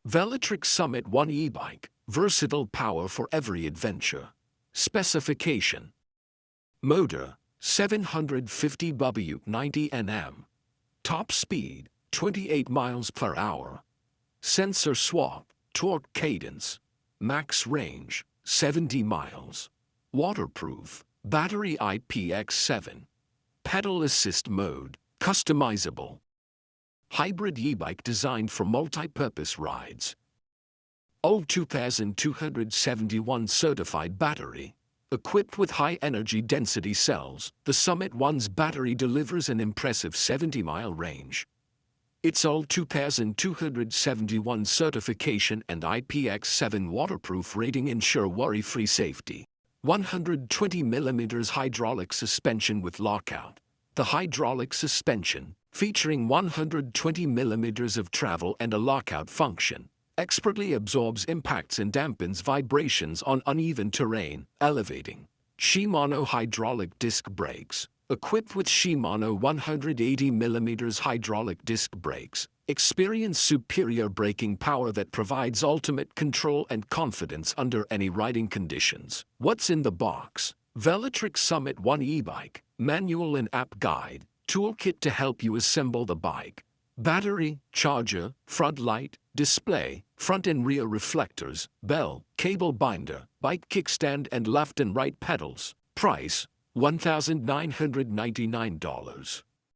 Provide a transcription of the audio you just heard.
Velotric Summit 1 e-bike, versatile power for every adventure. Specification: motor 750 W 90 Nm, top speed 28 miles per hour, sensor swap, torque cadence, max range 70 miles, waterproof, battery IPX7, pedal assist mode, customizable. Hybrid e-bike designed for multi-purpose rides. Old 2271 certified battery. Equipped with high energy density cells, the Summit 1's battery delivers an impressive 70-mile range. Its old 2271 certification and IPX7 waterproof rating ensure worry-free safety. 120mm hydraulic suspension with lockout. The hydraulic suspension, featuring 120mm of travel and a lockout function, expertly absorbs impacts and dampens vibrations on uneven terrain, elevating. Shimano hydraulic disc brakes. Equipped with Shimano 180mm hydraulic disc brakes, experience superior braking power that provides ultimate control and confidence under any riding conditions. What's in the box? Velotric Summit 1 e-bike, manual and app guide, toolkit to help you assemble the bike. Battery, charger, front light, display, front and rear reflectors, bell, cable binder, bike kickstand and left and right pedals. Price: $1,999.